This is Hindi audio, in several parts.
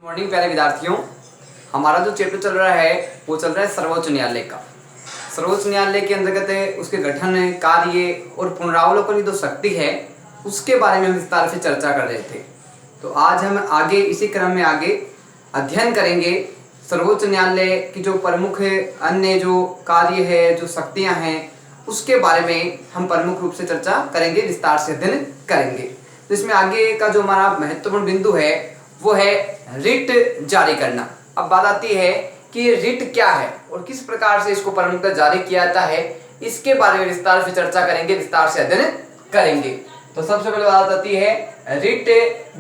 मॉर्निंग प्यारे विद्यार्थियों, हमारा जो चैप्टर चल रहा है वो चल रहा है सर्वोच्च न्यायालय का। सर्वोच्च न्यायालय के अंतर्गत है उसके गठन, कार्य और पुनरावलोकन की जो शक्ति है उसके बारे में हम विस्तार से चर्चा कर रहे थे। तो आज हम आगे इसी क्रम में आगे अध्ययन करेंगे सर्वोच्च न्यायालय की जो प्रमुख अन्य जो कार्य है, जो शक्तियाँ हैं, उसके बारे में हम प्रमुख रूप से चर्चा करेंगे, विस्तार से अध्ययन करेंगे। तो इसमें आगे का जो हमारा महत्वपूर्ण बिंदु है वो है रिट जारी करना। अब बात आती है कि रिट क्या है और किस प्रकार से इसको प्रमुखतः जारी किया जाता है, इसके बारे में विस्तार से चर्चा करेंगे, विस्तार से अध्ययन करेंगे। तो सबसे पहले बात आती है रिट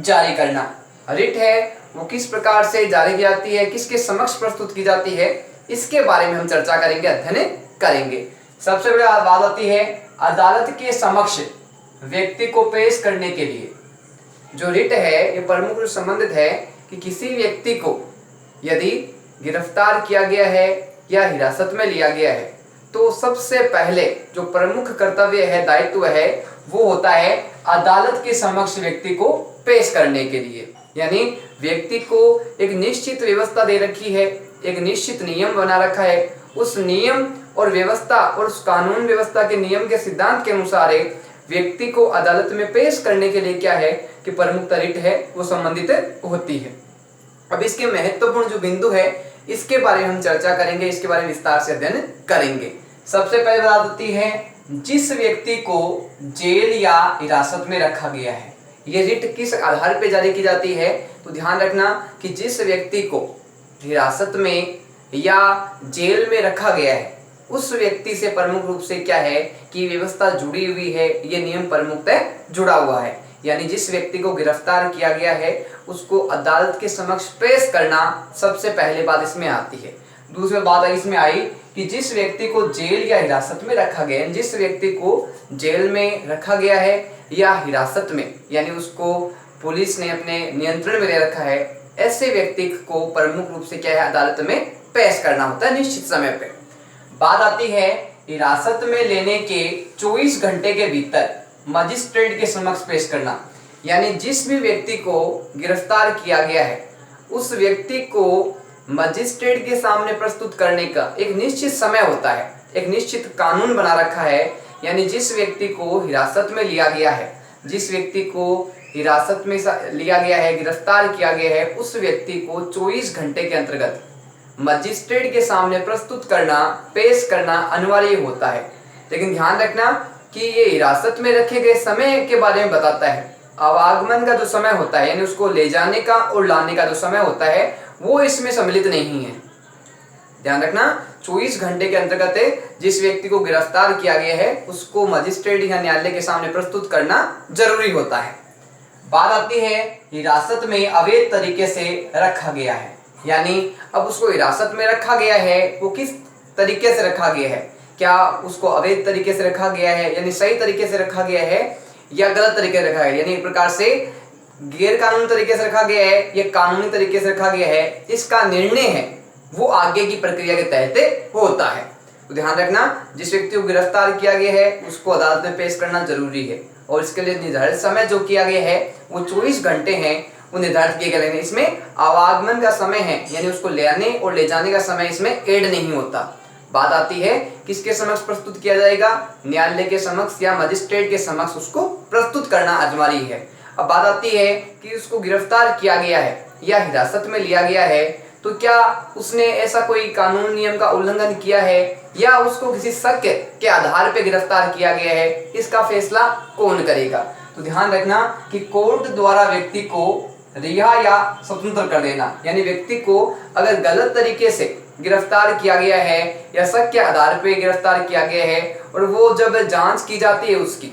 जारी करना। रिट है वो किस प्रकार से जारी की जाती है, किसके समक्ष प्रस्तुत की जाती है, इसके बारे में हम चर्चा करेंगे, अध्ययन करेंगे। सबसे पहले बात आती है अदालत के समक्ष व्यक्ति को पेश करने के लिए। जो रिट है ये प्रमुख रूप से संबंधित है कि किसी व्यक्ति को यदि गिरफ्तार किया गया है या हिरासत में लिया गया है तो सबसे पहले जो प्रमुख कर्तव्य है, दायित्व है, वो होता है अदालत के समक्ष व्यक्ति को पेश करने के लिए। यानी व्यक्ति को एक निश्चित व्यवस्था दे रखी है, एक निश्चित नियम बना रखा है, उस नियम और व्यवस्था और उस कानून व्यवस्था के नियम के सिद्धांत के अनुसार व्यक्ति को अदालत में पेश करने के लिए क्या है कि प्रमुख रिट है वो संबंधित होती है। अब इसके महत्वपूर्ण जो बिंदु है इसके बारे में हम चर्चा करेंगे, इसके बारे में विस्तार से अध्ययन करेंगे। सबसे पहले बात होती है जिस व्यक्ति को जेल या हिरासत में रखा गया है। ये रिट किस आधार पर जारी की जाती है, तो ध्यान रखना कि जिस व्यक्ति को हिरासत में या जेल में रखा गया है उस व्यक्ति से प्रमुख रूप से क्या है कि व्यवस्था जुड़ी हुई है, ये नियम प्रमुखतः जुड़ा हुआ है। यानी जिस व्यक्ति को गिरफ्तार किया गया है उसको अदालत के समक्ष पेश करना सबसे पहले बात इसमें आती है। दूसरी बात इसमें आई कि जिस व्यक्ति को जेल या हिरासत में रखा गया है, जिस व्यक्ति को जेल में रखा गया है या हिरासत में, यानी उसको पुलिस ने अपने नियंत्रण में ले रखा है, ऐसे व्यक्ति को प्रमुख रूप से क्या है अदालत में पेश करना होता है निश्चित समय पे। बात आती है हिरासत में लेने के 24 घंटे के भीतर मजिस्ट्रेट के समक्ष पेश करना। यानी जिस भी व्यक्ति को गिरफ्तार किया गया है उस व्यक्ति को मजिस्ट्रेट के सामने प्रस्तुत करने का एक निश्चित समय होता है, एक निश्चित कानून बना रखा है। यानी जिस व्यक्ति को हिरासत में लिया गया है, जिस व्यक्ति को हिरासत में लिया गया है, गिरफ्तार किया गया है, उस व्यक्ति को 24 घंटे के अंतर्गत मजिस्ट्रेट के सामने प्रस्तुत करना, पेश करना अनिवार्य होता है। लेकिन ध्यान रखना कि ये हिरासत में रखे गए समय के बारे में बताता है। आवागमन का जो समय होता है, यानी उसको ले जाने का और लाने का जो समय होता है, वो इसमें सम्मिलित नहीं है। ध्यान रखना 24 घंटे के अंतर्गत जिस व्यक्ति को गिरफ्तार किया गया है उसको मजिस्ट्रेट या न्यायालय के सामने प्रस्तुत करना जरूरी होता है। बात आती है हिरासत में अवैध तरीके से रखा गया है। यानी अब उसको हिरासत में रखा गया है, वो किस तरीके से रखा गया है, क्या उसको अवैध तरीके से रखा गया है, यानी सही तरीके से रखा गया है या गलत तरीके से रखा गया है, यानी एक प्रकार से गैर कानूनी तरीके से रखा गया है या कानूनी तरीके से रखा गया है, इसका निर्णय है वो आगे की प्रक्रिया के तहत होता है। तो ध्यान रखना जिस व्यक्ति को गिरफ्तार किया गया है उसको अदालत में पेश करना जरूरी है और इसके लिए निर्धारित समय जो किया गया है वो 24 घंटे हैं, वो निर्धारित किए गए। इसमें आवागमन का समय है, यानी उसको लेने और ले जाने का समय इसमें ऐड नहीं होता। बात आती है किसके समक्ष प्रस्तुत किया जाएगा, न्यायालय के समक्ष या मजिस्ट्रेट के समक्ष उसको प्रस्तुत करना अनिवार्य है। अब बात आती है कि उसको गिरफ्तार किया गया है या हिरासत में लिया गया है तो क्या उसने ऐसा कोई कानून नियम का उल्लंघन किया है या उसको किसी शक के आधार पर गिरफ्तार किया गया है, इसका फैसला कौन करेगा। तो ध्यान रखना कि कोर्ट द्वारा व्यक्ति को रिहा या स्वतंत्र कर देना, यानी व्यक्ति को अगर गलत तरीके से गिरफ्तार किया गया है या शक के आधार पर गिरफ्तार किया गया है और वो जब जांच की जाती है, उसकी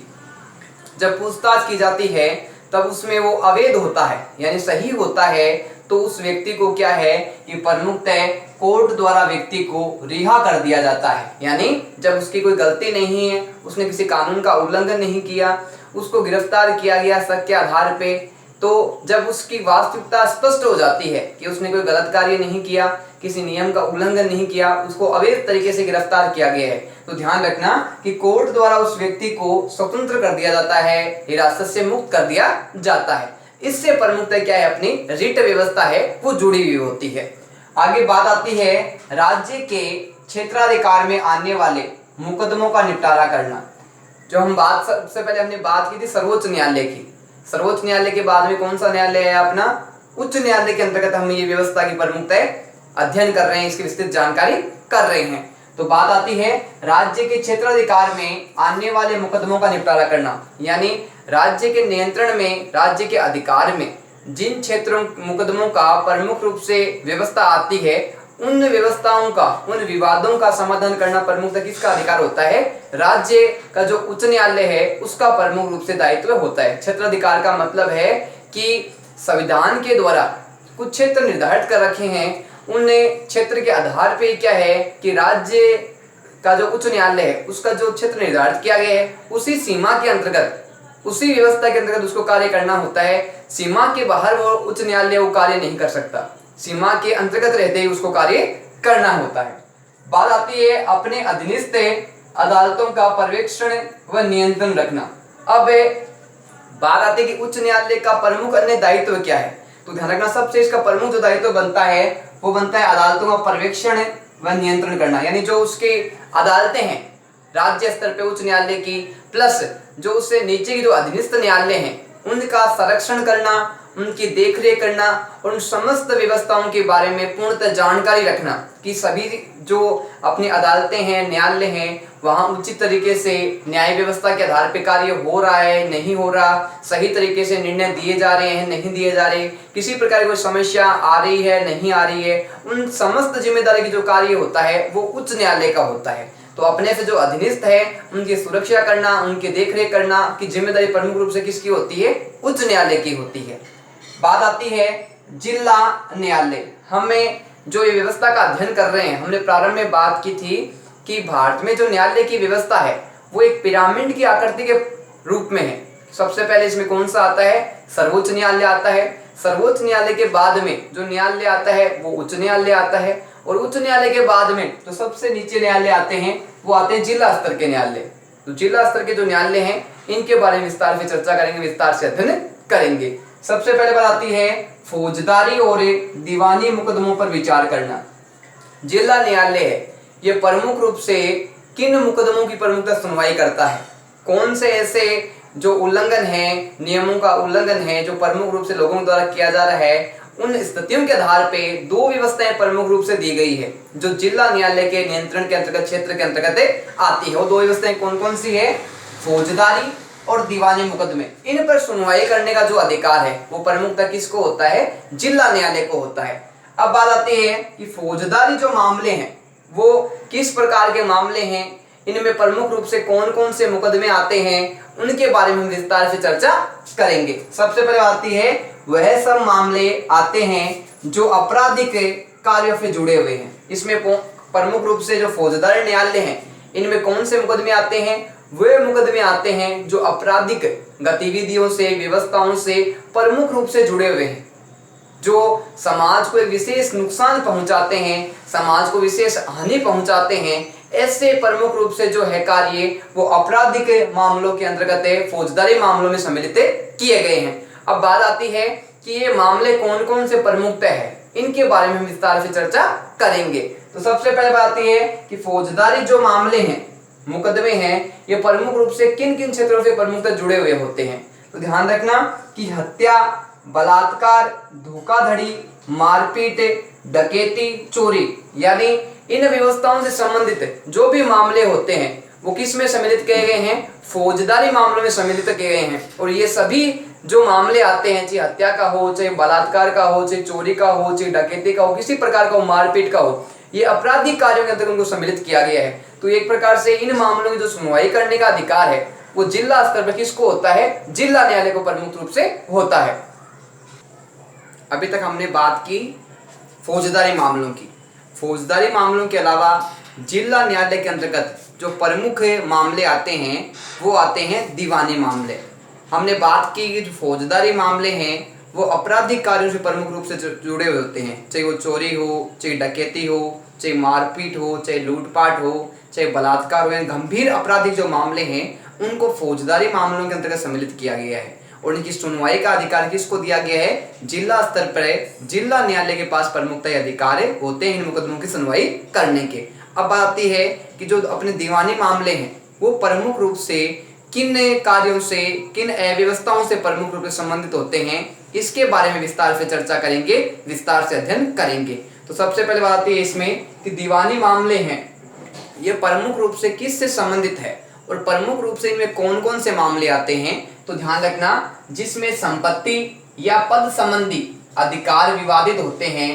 जब पूछताछ की जाती है तब उसमें वो अवैध होता है यानी सही होता है, तो उस व्यक्ति को क्या है कि प्रमुखतः कोर्ट द्वारा व्यक्ति को रिहा कर दिया जाता है। यानी जब उसकी कोई गलती नहीं है, उसने किसी कानून का उल्लंघन नहीं किया, उसको गिरफ्तार किया गया शक के आधार पे, तो जब उसकी वास्तविकता स्पष्ट हो जाती है कि उसने कोई गलत कार्य नहीं किया, किसी नियम का उल्लंघन नहीं किया, उसको अवैध तरीके से गिरफ्तार किया गया है, तो ध्यान रखना कि कोर्ट द्वारा उस व्यक्ति को स्वतंत्र कर दिया जाता है, हिरासत से मुक्त कर दिया जाता है। इससे प्रमुखतः क्या है, अपनी रिट व्यवस्था है वो जुड़ी हुई होती है। आगे बात आती है राज्य के क्षेत्राधिकार में आने वाले मुकदमों का निपटारा करना। जो हम बात सबसे पहले हमने बात की थी सर्वोच्च न्यायालय की। सर्वोच्च न्यायालय के बाद में कौन सा न्यायालय है, अपना उच्च न्यायालय के अंतर्गत हम ये व्यवस्था की प्रमुखतः अध्ययन कर रहे हैं, इसकी विस्तृत जानकारी कर रहे हैं। तो बात आती है राज्य के क्षेत्राधिकार में आने वाले मुकदमों का निपटारा करना, यानी राज्य के नियंत्रण में, राज्य के अधिकार में जिन क्षेत्रों मुकदमों का प्रमुख रूप से व्यवस्था आती है, उन व्यवस्थाओं का, उन विवादों का समाधान करना प्रमुखतः किसका अधिकार होता है, राज्य का जो उच्च न्यायालय है उसका प्रमुख रूप से दायित्व होता है। क्षेत्राधिकार का मतलब है कि संविधान के द्वारा कुछ क्षेत्र निर्धारित कर रखे हैं, उन क्षेत्र के आधार पे क्या है कि राज्य का जो उच्च न्यायालय है उसका जो क्षेत्र निर्धारित किया गया है उसी सीमा के अंतर्गत, उसी व्यवस्था के अंतर्गत उसको कार्य करना होता है। सीमा के बाहर वो उच्च न्यायालय वो कार्य नहीं कर सकता, सीमा के अंतर्गत रहते ही उसको कार्य करना होता है। बात आती है अपने अधीनस्थ अदालतों का पर्यवेक्षण व नियंत्रण रखना। अब बात आती है कि उच्च न्यायालय का प्रमुख अन्य दायित्व क्या है, तो ध्यान रखना सबसे इसका प्रमुख जो दायित्व बनता है वो बनता है अदालतों का पर्यवेक्षण व नियंत्रण करना, यानी जो उसके अदालतें हैं राज्य स्तर पे उच्च न्यायालय की, प्लस जो उससे नीचे की जो अधीनस्थ न्यायालय हैं उनका संरक्षण करना, उनकी देखरेख करना और उन समस्त व्यवस्थाओं के बारे में पूर्णतः जानकारी रखना कि सभी जो अपनी अदालतें हैं, न्यायालय हैं, वहाँ उचित तरीके से न्याय व्यवस्था के आधार पर कार्य हो रहा है, नहीं हो रहा, सही तरीके से निर्णय दिए जा रहे हैं, नहीं दिए जा रहे, किसी प्रकार की कोई समस्या आ रही है, नहीं आ रही है, उन समस्त जिम्मेदारी की जो कार्य होता है वो उच्च न्यायालय का होता है। तो अपने से जो अधीनस्थ है उनकी सुरक्षा करना, उनकी देखरेख करना की जिम्मेदारी प्रमुख रूप से किसकी होती है, उच्च न्यायालय की होती है। बात आती है जिला न्यायालय। हमें जो ये व्यवस्था का अध्ययन कर रहे हैं, हमने प्रारंभ में बात की थी कि भारत में जो न्यायालय की व्यवस्था है वो एक पिरामिड की आकृति के रूप में है। सबसे पहले इसमें कौन सा आता है, सर्वोच्च न्यायालय आता है। सर्वोच्च न्यायालय के बाद में जो न्यायालय आता है वो उच्च न्यायालय आता है, और उच्च न्यायालय के बाद में जो सबसे नीचे न्यायालय आते हैं वो आते हैं जिला स्तर के न्यायालय। तो जिला स्तर के जो न्यायालय हैं इनके बारे में विस्तार से चर्चा करेंगे, विस्तार से अध्ययन करेंगे। सबसे पहले बात आती है फौजदारी और दीवानी मुकदमों पर विचार करना। जिला न्यायालय है ये प्रमुख रूप से किन मुकदमों की प्रमुखता सुनवाई करता है, कौन से ऐसे जो उल्लंघन है, नियमों का उल्लंघन है जो प्रमुख रूप से लोगों द्वारा किया जा रहा है, उन स्थितियों के आधार पे दो व्यवस्थाएं प्रमुख रूप से दी गई है जो जिला न्यायालय के नियंत्रण के अंतर्गत, क्षेत्र के अंतर्गत आती है। वो दो व्यवस्थाएं कौन कौन सी है, फौजदारी और दीवानी मुकदमे। इन पर सुनवाई करने का जो अधिकार है वो प्रमुखता किसको होता है, जिला न्यायालय को होता है। अब बात आती है कि फौजदारी जो मामले हैं वो किस प्रकार के मामले हैं, इनमें प्रमुख रूप से कौन कौन से मुकदमे आते हैं, उनके बारे में हम विस्तार से चर्चा करेंगे। सबसे पहले आती है वह सब मामले आते हैं जो आपराधिक कार्यों से जुड़े हुए हैं। इसमें प्रमुख रूप से जो फौजदारी न्यायालय हैं इनमें कौन से मुकदमे आते हैं, वे मुकदमे आते हैं जो आपराधिक गतिविधियों से, व्यवस्थाओं से प्रमुख रूप से जुड़े हुए हैं, जो समाज को एक विशेष नुकसान पहुंचाते हैं, समाज को विशेष हानि पहुंचाते हैं। ऐसे प्रमुख रूप से जो है कार्य वो आपराधिक मामलों के अंतर्गत फौजदारी मामलों में सम्मिलित किए गए हैं। अब बात आती है कि ये मामले कौन कौन से प्रमुखतः है, इनके बारे में हम विस्तार से चर्चा करेंगे। तो सबसे पहले बात आती है कि फौजदारी जो मामले हैं, मुकदमे हैं, ये प्रमुख रूप से किन किन क्षेत्रों से प्रमुखतः जुड़े हुए होते हैं। तो ध्यान रखना कि हत्या, बलात्कार, धोखाधड़ी, मारपीट, डकैती, चोरी, यानी इन व्यवस्थाओं से संबंधित जो भी मामले होते हैं वो किस में सम्मिलित किए गए हैं, फौजदारी मामलों में सम्मिलित किए गए हैं। और ये सभी जो मामले आते हैं, चाहे हत्या का हो, चाहे बलात्कार का हो, चाहे चोरी का हो, चाहे डकैती का हो, किसी प्रकार का हो, मारपीट का हो, ये आपराधिक कार्यों के अंतर्गत उनको सम्मिलित किया गया है। तो एक प्रकार से इन मामलों की जो सुनवाई करने का अधिकार है वो जिला स्तर पर किसको होता है, जिला न्यायालय को प्रमुख रूप से होता है। अभी तक हमने बात की फौजदारी मामलों की। फौजदारी मामलों के अलावा जिला न्यायालय के अंतर्गत जो प्रमुख मामले आते हैं वो आते हैं दीवानी मामले। हमने बात की कि जो फौजदारी मामले हैं वो आपराधिक कार्यों से प्रमुख रूप से जुड़े हुए होते हैं, चाहे वो चोरी हो, चाहे डकैती हो, चाहे मारपीट हो, चाहे लूटपाट हो, चाहे बलात्कार हो, गंभीर आपराधिक जो मामले हैं उनको फौजदारी मामलों के अंतर्गत सम्मिलित किया गया है। और इनकी सुनवाई का अधिकार किसको दिया गया है? जिला स्तर पर जिला न्यायालय के पास प्रमुखता अधिकार होते हैं इन मुकदमों की सुनवाई करने के। अब बात आती है कि जो अपने दीवानी मामले हैं वो प्रमुख रूप से किन कार्यों से, किन अव्यवस्थाओं से प्रमुख रूप से संबंधित होते हैं, इसके बारे में विस्तार से चर्चा करेंगे, विस्तार से अध्ययन करेंगे। तो सबसे पहले बात आती है इसमें कि दीवानी मामले हैं ये प्रमुख रूप से किससे संबंधित है और प्रमुख रूप से इनमें कौन कौन से मामले आते हैं। तो ध्यान रखना, जिसमें संपत्ति या पद संबंधी अधिकार विवादित होते हैं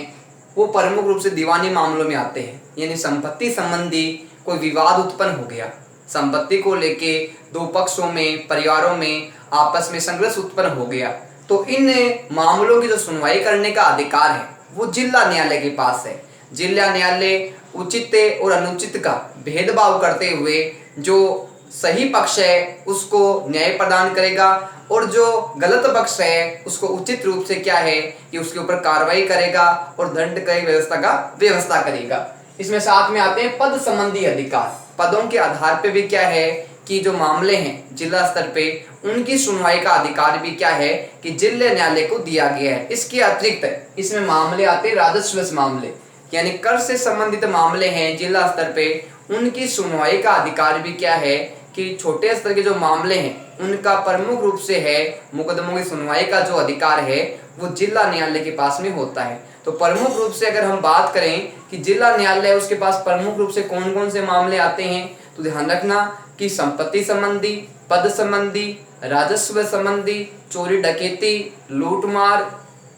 वो प्रमुख रूप से दीवानी मामलों में आते हैं। यानी संपत्ति संबंधी कोई विवाद उत्पन्न हो गया, संपत्ति को लेके दो पक्षों में, परिवारों में आपस में संघर्ष उत्पन्न हो गया, तो इन मामलों की जो सुनवाई करने का अधिकार है वो जिला न्यायालय के पास है। जिला न्यायालय उचित और अनुचित का भेदभाव करते हुए जो सही पक्ष है उसको न्याय प्रदान करेगा और जो गलत पक्ष है उसको उचित रूप से क्या है कि उसके ऊपर कार्रवाई करेगा और दंड की व्यवस्था करेगा। इसमें साथ में आते हैं पद संबंधी अधिकार। पदों के आधार पे भी क्या है कि जो मामले हैं जिला स्तर पे उनकी सुनवाई का अधिकार भी क्या है कि जिला न्यायालय को दिया गया है। इसके अतिरिक्त इसमें मामले आते हैं राजस्व मामले, यानी कर से संबंधित मामले हैं जिला स्तर पे, उनकी सुनवाई का अधिकार भी क्या है कि छोटे स्तर के जो मामले हैं उनका प्रमुख रूप से है मुकदमों की सुनवाई का जो अधिकार है वो जिला न्यायालय के पास में होता है। तो प्रमुख रूप से अगर हम बात करें कि जिला न्यायालय उसके पास प्रमुख रूप से कौन कौन से मामले आते हैं, तो ध्यान रखना कि संपत्ति संबंधी, पद संबंधी, राजस्व संबंधी, चोरी डकैती, लूटमार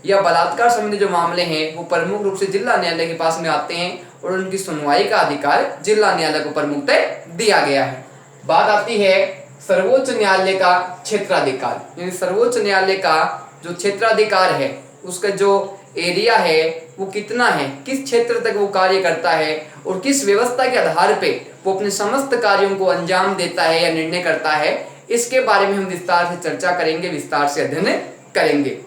या बलात्कार संबंधी जो मामले हैं वो प्रमुख रूप से जिला न्यायालय के पास में आते हैं और उनकी सुनवाई का अधिकार जिला न्यायालय को प्रमुखता दिया गया है। बात आती है सर्वोच्च न्यायालय का क्षेत्राधिकार, यानी सर्वोच्च न्यायालय का जो क्षेत्राधिकार है उसका जो एरिया है वो कितना है, किस क्षेत्र तक वो कार्य करता है और किस व्यवस्था के आधार पे वो अपने समस्त कार्यों को अंजाम देता है या निर्णय करता है, इसके बारे में हम विस्तार से चर्चा करेंगे, विस्तार से अध्ययन करेंगे।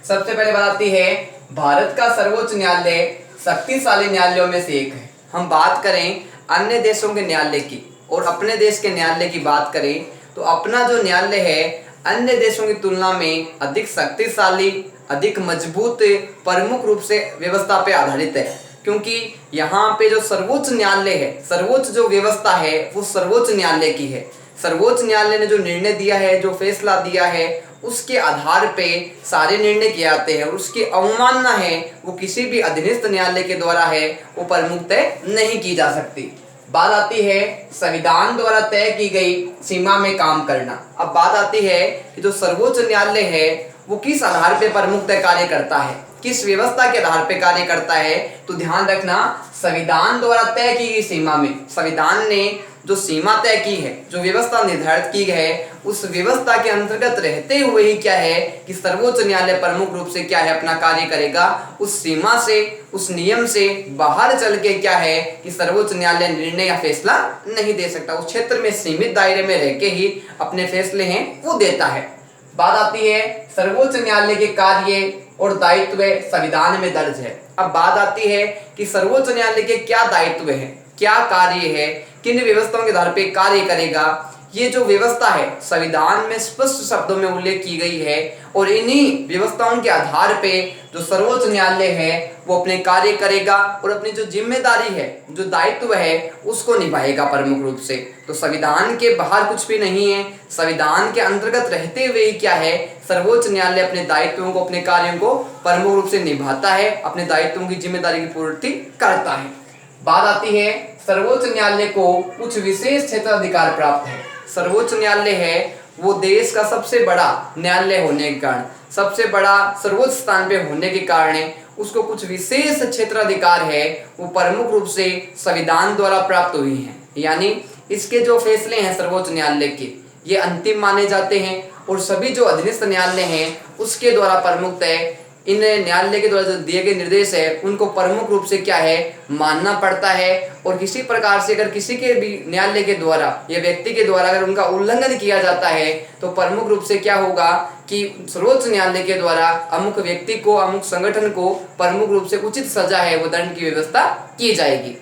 सबसे पहले बात आती है भारत का सर्वोच्च न्यायालय शक्तिशाली न्यायालयों में से एक है। हम बात करें अन्य देशों के न्यायालय की और अपने देश के न्यायालय की बात करें तो अपना जो न्यायालय है अन्य देशों की तुलना में अधिक शक्तिशाली, अधिक मजबूत, प्रमुख रूप से व्यवस्था पे आधारित है, क्योंकि यहाँ पे जो सर्वोच्च न्यायालय है, सर्वोच्च जो व्यवस्था है वो सर्वोच्च न्यायालय की है। सर्वोच्च न्यायालय ने जो निर्णय दिया है, जो फैसला दिया है, उसके आधार पे सारे निर्णय किए जाते हैं और उसकी अवमानना है वो किसी भी अधीनस्थ न्यायालय के द्वारा है वो प्रमुखतः नहीं की जा सकती। बात आती है संविधान द्वारा तय की गई सीमा में काम करना। अब बात आती है कि जो सर्वोच्च न्यायालय है वो किस आधार पे प्रमुखतः कार्य करता है, किस व्यवस्था के आधार पे कार्य करता है। तो ध्यान रखना, संविधान द्वारा तय की गई सीमा में, संविधान ने जो सीमा तय की है, जो व्यवस्था निर्धारित की है, उस व्यवस्था के अंतर्गत रहते हुए ही क्या है कि सर्वोच्च न्यायालय प्रमुख रूप से क्या है अपना कार्य करेगा। उस सीमा से, उस नियम से बाहर चल के क्या है कि सर्वोच्च न्यायालय निर्णय या फैसला नहीं दे सकता। उस क्षेत्र में सीमित दायरे में रह के ही अपने फैसले हैं वो देता है। बात आती है सर्वोच्च न्यायालय के कार्य और दायित्व संविधान में दर्ज है। अब बात आती है कि सर्वोच्च न्यायालय के क्या दायित्व है, क्या कार्य है, किन व्यवस्थाओं के आधार पे कार्य करेगा, ये जो व्यवस्था है संविधान में स्पष्ट शब्दों में उल्लेख की गई है और इन्हीं व्यवस्थाओं के आधार पे जो सर्वोच्च न्यायालय है वो अपने कार्य करेगा और अपनी जो जिम्मेदारी है, जो दायित्व है उसको निभाएगा प्रमुख रूप से। तो संविधान के बाहर कुछ भी नहीं है, संविधान के अंतर्गत रहते हुए ही क्या है सर्वोच्च न्यायालय अपने दायित्वों को, अपने कार्यों को प्रमुख रूप से निभाता है, अपने दायित्वों की जिम्मेदारी की पूर्ति करता है। बात आती है सर्वोच्च न्यायालय को कुछ विशेष क्षेत्राधिकार प्राप्त है। सर्वोच्च न्यायालय है वो देश का सबसे बड़ा न्यायालय होने के कारण, सबसे बड़ा सर्वोच्च स्थान पे होने के कारण उसको कुछ विशेष क्षेत्राधिकार है वो प्रमुख रूप से संविधान द्वारा प्राप्त हुई हैं। यानी इसके जो फैसले हैं सर्वोच्च न्यायालय के ये अंतिम माने जाते हैं और सभी जो अधीनस्थ न्यायालय हैं उसके द्वारा प्रमुखतः इन न्यायालय के द्वारा जो दिए गए निर्देश है उनको प्रमुख रूप से क्या है मानना पड़ता है। और किसी प्रकार से अगर किसी के भी न्यायालय के द्वारा या व्यक्ति के द्वारा अगर उनका उल्लंघन किया जाता है तो प्रमुख रूप से क्या होगा कि सर्वोच्च न्यायालय के द्वारा अमुक व्यक्ति को, अमुक संगठन को प्रमुख रूप से उचित सजा है वो दंड की व्यवस्था की जाएगी।